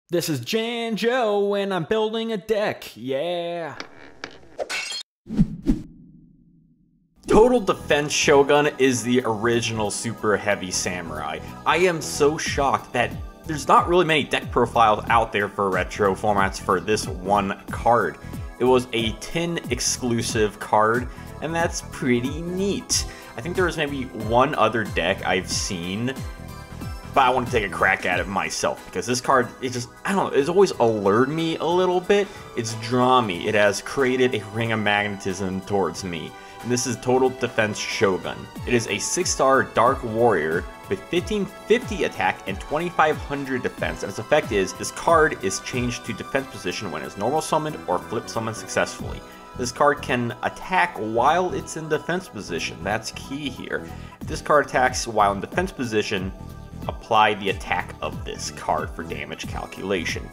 This is Janjo, and I'm building a deck, yeah! Total Defense Shogun is the original super heavy samurai. I am so shocked that there's not really many deck profiles out there for retro formats for this one card. It was a tin exclusive card, and that's pretty neat. I think there was maybe one other deck I've seen, but I want to take a crack at it myself because this card, I don't know, it's always allured me a little bit. It's drawn me. It has created a ring of magnetism towards me. And this is Total Defense Shogun. It is a 6-star Dark Warrior with 1550 attack and 2500 defense. And its effect is, this card is changed to defense position when it's normal summoned or flip summoned successfully. This card can attack while it's in defense position. That's key here. If this card attacks while in defense position, apply the attack of this card for damage calculation.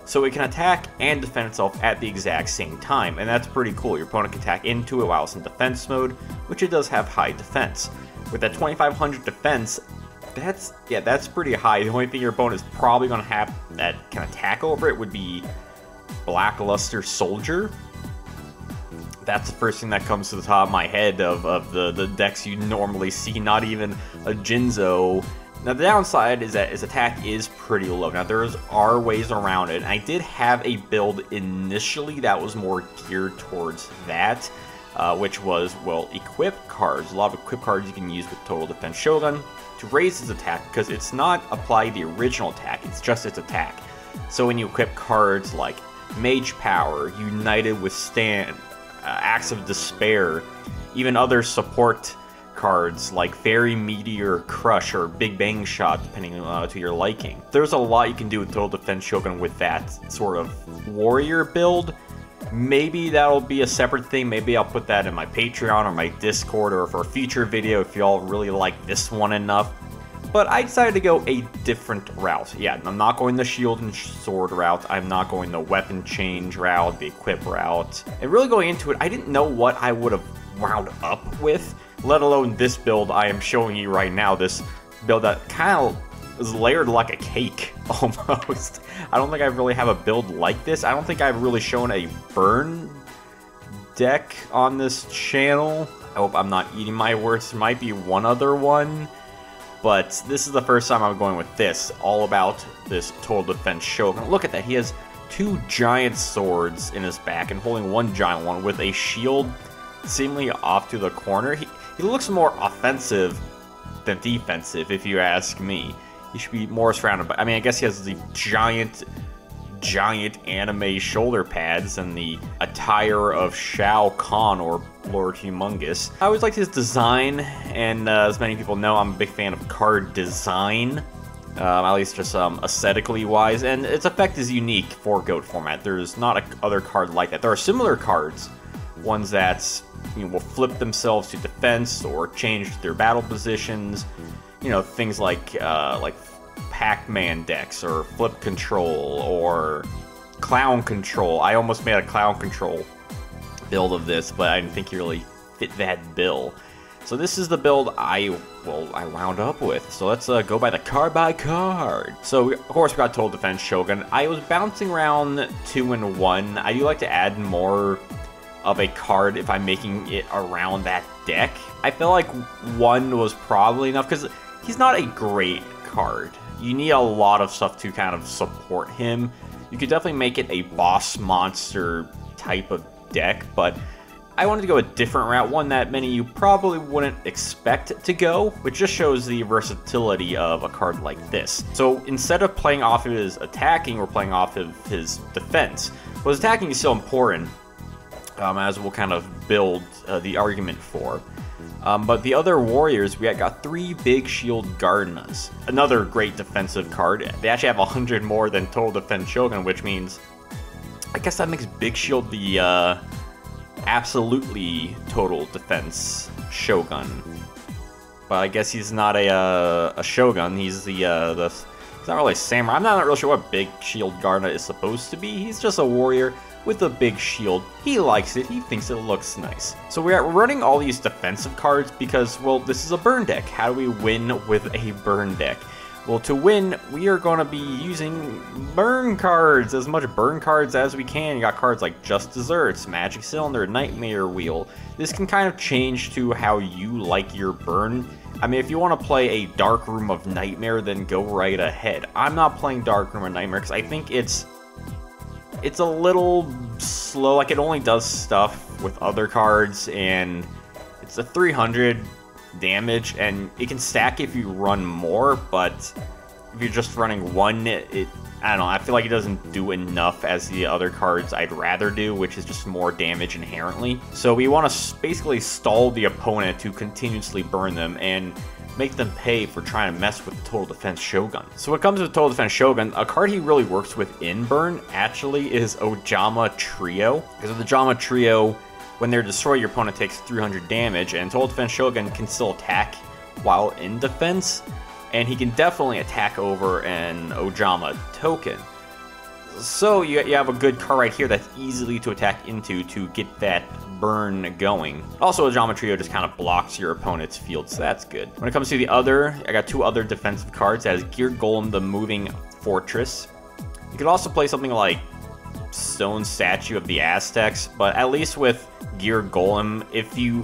So it can attack and defend itself at the exact same time, and that's pretty cool. Your opponent can attack into it while it's in defense mode, which it does have high defense. With that 2500 defense, that's pretty high. The only thing your opponent is probably going to have that can attack over it would be Blackluster Soldier. That's the first thing that comes to the top of my head of the decks you normally see, not even a Jinzo. Now the downside is that his attack is pretty low. Now there are ways around it, and I did have a build initially that was more geared towards that, which was, well, equip cards. A lot of equip cards you can use with Total Defense Shogun to raise his attack, because it's not apply the original attack, it's just its attack. So when you equip cards like Mage Power, United Withstand, Acts of Despair, even other support cards like Fairy Meteor Crush or Big Bang Shot, depending on to your liking. There's a lot you can do with Total Defense Shogun with that sort of warrior build. Maybe that'll be a separate thing. Maybe I'll put that in my Patreon or my Discord or for a future video if y'all really like this one enough. But I decided to go a different route. Yeah, I'm not going the shield and sword route. I'm not going the weapon change route, the equip route. And really going into it, I didn't know what I would have wound up with, let alone this build I am showing you right now. This build that kind of is layered like a cake, almost. I don't think I really have a build like this. I don't think I've really shown a burn deck on this channel. I hope I'm not eating my words. There might be one other one, but this is the first time I'm going with this, all about this Total Defense Shogun. Look at that, he has two giant swords in his back and holding one giant one with a shield seemingly off to the corner. He looks more offensive than defensive, if you ask me. He should be more surrounded by, I mean, I guess he has the giant anime shoulder pads and the attire of Shao Kahn or Lord Humongous. I always liked his design, and as many people know, I'm a big fan of card design. At least just aesthetically wise, and its effect is unique for GOAT format. There's not a other card like that. There are similar cards, ones that will flip themselves to defense or change their battle positions. Things like Pac-Man decks or Flip Control or Clown Control. I almost made a Clown Control build of this, but I didn't think you really fit that bill. So this is the build I wound up with. So let's go by the card by card. So of course we got Total Defense Shogun. I was bouncing around 2 and 1. I do like to add more of a card if I'm making it around that deck. I feel like 1 was probably enough because he's not a great card. You need a lot of stuff to kind of support him. You could definitely make it a boss monster type of deck, but I wanted to go a different route, one that many of you probably wouldn't expect to go, which just shows the versatility of a card like this. So instead of playing off of his attacking, we're playing off of his defense. Well, his attacking is still important, as we'll kind of build the argument for. But the other warriors, we got 3 Big Shield Gardenas. Another great defensive card. They actually have 100 more than Total Defense Shogun, which means, I guess that makes Big Shield the absolutely Total Defense Shogun. But I guess he's not a Shogun. He's he's not really a samurai. I'm not really sure what Big Shield Gardena is supposed to be. He's just a warrior with a big shield. He likes it. He thinks it looks nice. So we're running all these defensive cards because, well, this is a burn deck. How do we win with a burn deck? Well, to win, we are going to be using burn cards, as much burn cards as we can. You got cards like Just Desserts, Magic Cylinder, Nightmare Wheel. This can kind of change to how you like your burn. I mean, if you want to play a Dark Room of Nightmare, then go right ahead. I'm not playing Dark Room of Nightmare because I think it's a little slow. Like, it only does stuff with other cards, and it's a 300 damage, and it can stack if you run more, but if you're just running one, I don't know, I feel like it doesn't do enough as the other cards I'd rather do, which is just more damage inherently. So we want to basically stall the opponent to continuously burn them and make them pay for trying to mess with the Total Defense Shogun. So when it comes to Total Defense Shogun, a card he really works with in burn actually is Ojama Trio. Because with Ojama Trio, when they're destroyed, your opponent takes 300 damage, and Total Defense Shogun can still attack while in defense, and he can definitely attack over an Ojama token. So you have a good card right here that's easily to attack into to get that burn going. Also, Ojama Trio just kind of blocks your opponent's field, so that's good. When it comes to the other, I got two other defensive cards. That is Gear Golem, the Moving Fortress. You could also play something like Stone Statue of the Aztecs, but at least with Gear Golem, if you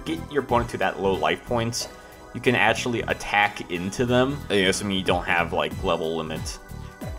get your opponent to that low life points, you can actually attack into them. Assuming you don't have like level limit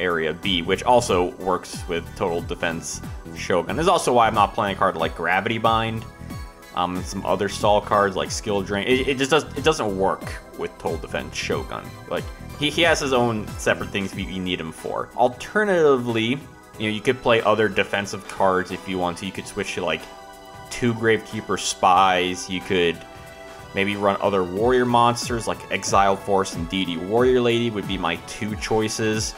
area B, which also works with Total Defense Shogun. This is also why I'm not playing a card like Gravity Bind, and some other stall cards like Skill Drain. It doesn't work with Total Defense Shogun. Like he has his own separate things you need him for. Alternatively, you could play other defensive cards if you want to. You could switch to like 2 Gravekeeper Spies. You could maybe run other warrior monsters like Exiled Force and Deity Warrior Lady would be my 2 choices.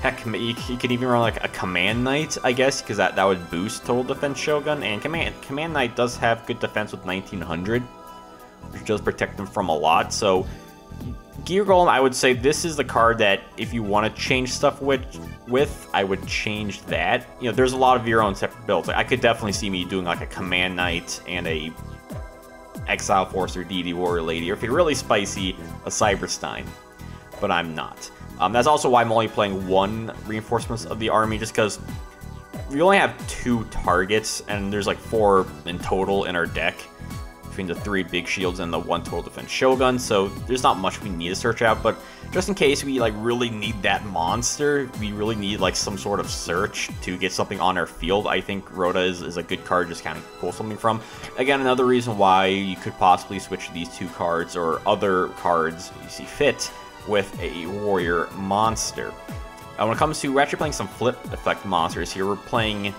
Heck, you could even run like a Command Knight, I guess, because that would boost Total Defense Shogun. And Command Knight does have good defense with 1900, which does protect them from a lot. So Gear Golem, I would say this is the card that if you want to change stuff with, I would change that. There's a lot of your own separate builds. Like, I could definitely see me doing like a Command Knight and a Exile Force or Deity Warrior Lady, or if you're really spicy, a Cyberstein. But I'm not. That's also why I'm only playing 1 Reinforcements of the Army, just because we only have 2 targets, and there's like 4 in total in our deck, between the 3 big shields and the 1 Total Defense Shogun, so there's not much we need to search out. But just in case we like really need that monster, we really need like some sort of search to get something on our field, I think Rhoda is a good card just kind of pull something from. Again, another reason why you could possibly switch these 2 cards or other cards you see fit with a warrior monster. When it comes to, we're actually playing some flip effect monsters here. We're playing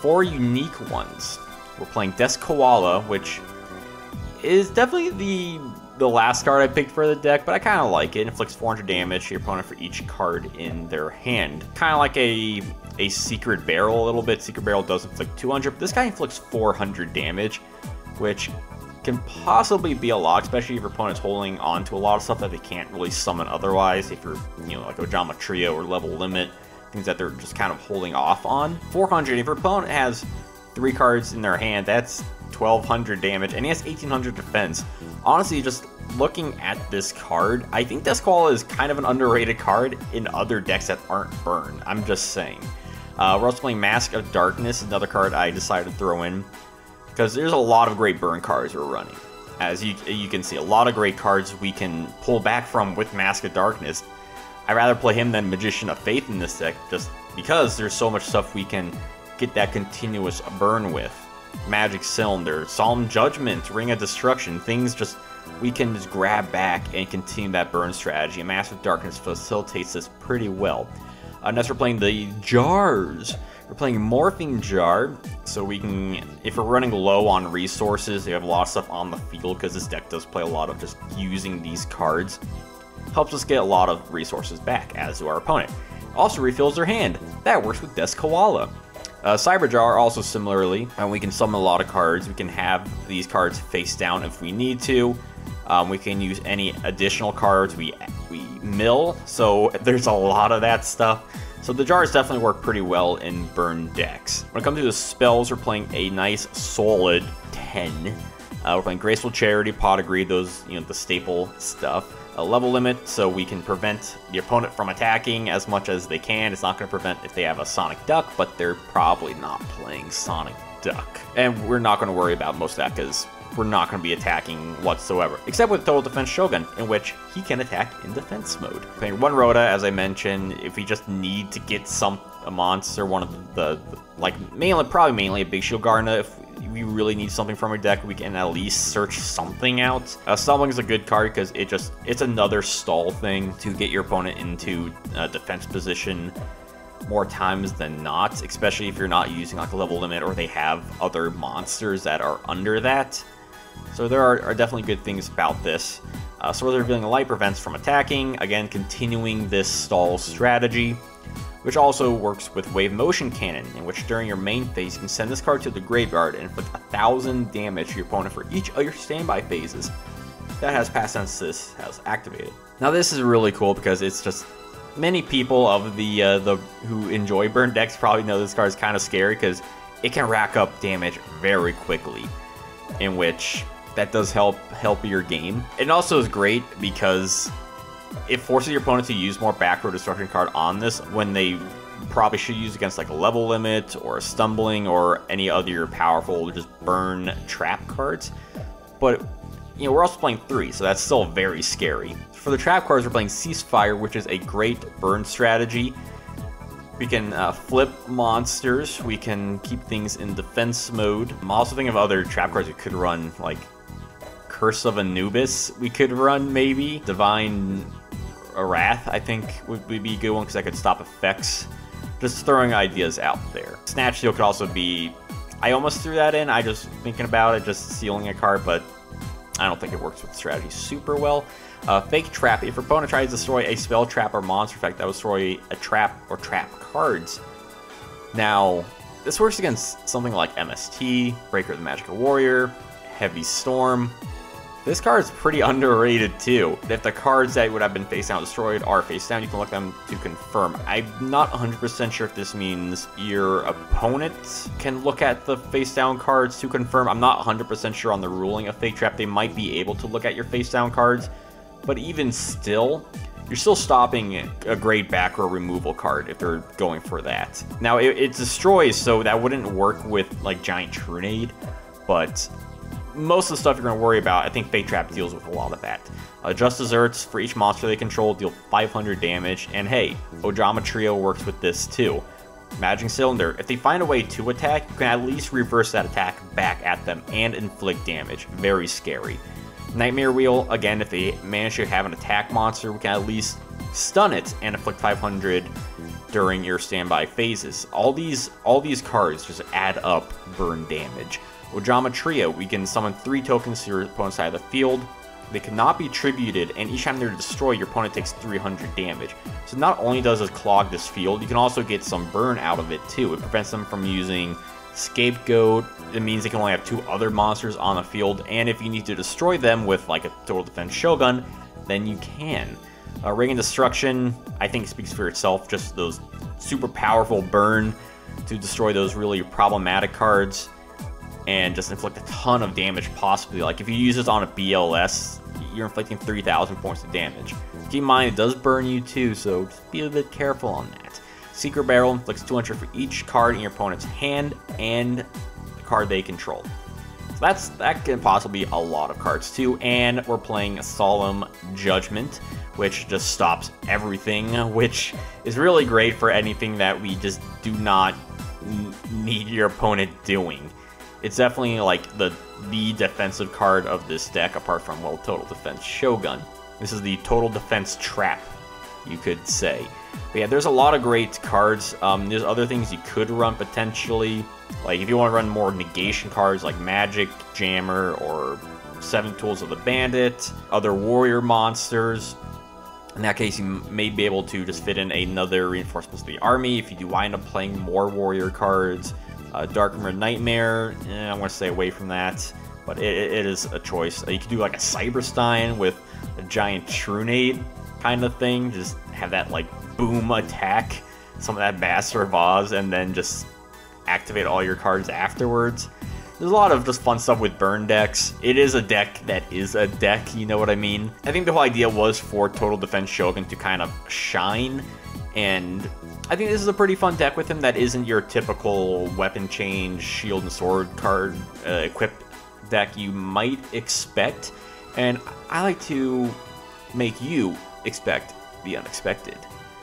4 unique ones. We're playing Desk Koala, which is definitely the last card I picked for the deck, but I kind of like it. It inflicts 400 damage to your opponent for each card in their hand. Kind of like a Secret Barrel a little bit. Secret Barrel does inflict 200, but this guy inflicts 400 damage, which can possibly be a lot, especially if your opponent's holding on to a lot of stuff that they can't really summon otherwise. If you're, like Ojama Trio or Level Limit, things that they're just kind of holding off on. 400, if your opponent has 3 cards in their hand, that's 1200 damage, and he has 1800 defense. Honestly, just looking at this card, I think Desk Koala is kind of an underrated card in other decks that aren't burned. I'm just saying. We're also playing Mask of Darkness, another card I decided to throw in, because there's a lot of great burn cards we're running. As you can see, a lot of great cards we can pull back from with Mask of Darkness. I'd rather play him than Magician of Faith in this deck, just because there's so much stuff we can get that continuous burn with. Magic Cylinder, Solemn Judgment, Ring of Destruction, things just we can just grab back and continue that burn strategy. And Mask of Darkness facilitates this pretty well. Next, we're playing the Jars. We're playing Morphing Jar, so we can, if we're running low on resources, we have a lot of stuff on the field, because this deck does play a lot of just using these cards. Helps us get a lot of resources back, as do our opponent. Also refills their hand. That works with Desk Koala. Cyber Jar also similarly, and we can summon a lot of cards. We can have these cards face down if we need to. We can use any additional cards we mill, so there's a lot of that stuff. So the Jars definitely work pretty well in burn decks. When it comes to the spells, we're playing a nice solid 10. We're playing Graceful Charity, Pot of Greed, those, the staple stuff. a level limit, so we can prevent the opponent from attacking as much as they can. It's not going to prevent if they have a Sonic Duck, but they're probably not playing Sonic Duck. And we're not going to worry about most of that because we're not going to be attacking whatsoever, except with Total Defense Shogun, in which he can attack in defense mode. Playing one Rhoda, as I mentioned, if we just need to get a monster, one of the like probably mainly a Big Shield Garna. If we really need something from our deck, we can at least search something out. Stumbling is a good card because it's another stall thing to get your opponent into defense position more times than not, especially if you're not using like a level limit or they have other monsters that are under that. So there are definitely good things about this. Swords of Revealing Light prevents from attacking, again continuing this stall strategy, which also works with Wave Motion Cannon, in which during your main phase you can send this card to the graveyard and inflict 1,000 damage to your opponent for each of your standby phases that has Past Tense has activated. Now this is really cool because it's just many people of the who enjoy burn decks probably know this card is kind of scary because it can rack up damage very quickly, in which that does help your game. It also is great because it forces your opponent to use more back row destruction card on this when they probably should use against like a level limit or a stumbling or any other powerful just burn trap cards. But you know, we're also playing 3, so that's still very scary. For the trap cards, we're playing Ceasefire, which is a great burn strategy. We can flip monsters, we can keep things in defense mode. I'm also thinking of other trap cards we could run, like Curse of Anubis we could run maybe. Divine Wrath I think would be a good one because I could stop effects. Just throwing ideas out there. Snatch Steal could also be, I almost threw that in, I just thinking about it, just stealing a card, but I don't think it works with the strategy super well. Fake Trap. If your opponent tries to destroy a spell, trap, or monster effect, that will destroy a trap or trap cards. Now, this works against something like MST, Breaker of the Magical Warrior, Heavy Storm. This card is pretty underrated too. If the cards that would have been face down destroyed are face down, you can look them to confirm. I'm not 100% sure if this means your opponent can look at the face down cards to confirm. I'm not 100% sure on the ruling of Fake Trap. They might be able to look at your face down cards, but even still, you're still stopping a great back row removal card if they're going for that. Now, it destroys, so that wouldn't work with like Giant Trunade, but most of the stuff you're going to worry about, I think Fake Trap deals with a lot of that. Just Desserts, for each monster they control, deal 500 damage, and hey, Ojama Trio works with this too. Magic Cylinder, if they find a way to attack, you can at least reverse that attack back at them and inflict damage. Very scary. Nightmare Wheel, again, if they manage to have an attack monster, we can at least stun it and inflict 500 during your standby phases. All these cards just add up burn damage. Ojama Trio, we can summon 3 tokens to your opponent's side of the field. They cannot be tributed, and each time they're destroyed, your opponent takes 300 damage. So not only does it clog this field, you can also get some burn out of it too. It prevents them from using Scapegoat. It means they can only have 2 other monsters on the field, and if you need to destroy them with like a Total Defense Shogun, then you can. Ring and Destruction, I think speaks for itself. Just those super powerful burn to destroy those really problematic cards and just inflict a ton of damage possibly. Like if you use this on a BLS, you're inflicting 3,000 points of damage. Keep in mind, it does burn you too, so just be a bit careful on that. Secret Barrel inflicts 200 for each card in your opponent's hand and the card they control. So that can possibly be a lot of cards too, and we're playing Solemn Judgment, which just stops everything, which is really great for anything that we just do not need your opponent doing. It's definitely like the defensive card of this deck, apart from, well, Total Defense Shogun. This is the Total Defense Trap, you could say. But yeah, there's a lot of great cards. There's other things you could run potentially. Like if you want to run more negation cards like Magic Jammer or 7 Tools of the Bandit, other warrior monsters. In that case, you may be able to just fit in another Reinforcements of the Army if you do wind up playing more warrior cards. Darkmoor Nightmare, I want to stay away from that, but it is a choice. You could do like a Cyberstein with a Giant Trunade kind of thing. Just have that like boom attack, some of that Master of Oz, and then just activate all your cards afterwards. There's a lot of just fun stuff with burn decks. It is a deck that is a deck, you know what I mean? I think the whole idea was for Total Defense Shogun to kind of shine, and I think this is a pretty fun deck with him that isn't your typical weapon change, shield and sword card equipped deck you might expect, and I like to make you expect the unexpected.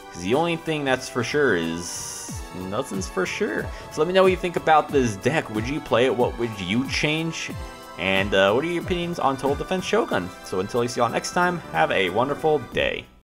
Because the only thing that's for sure is nothing's for sure. So let me know what you think about this deck. Would you play it? What would you change? And what are your opinions on Total Defense Shogun? So until I see y'all next time, have a wonderful day.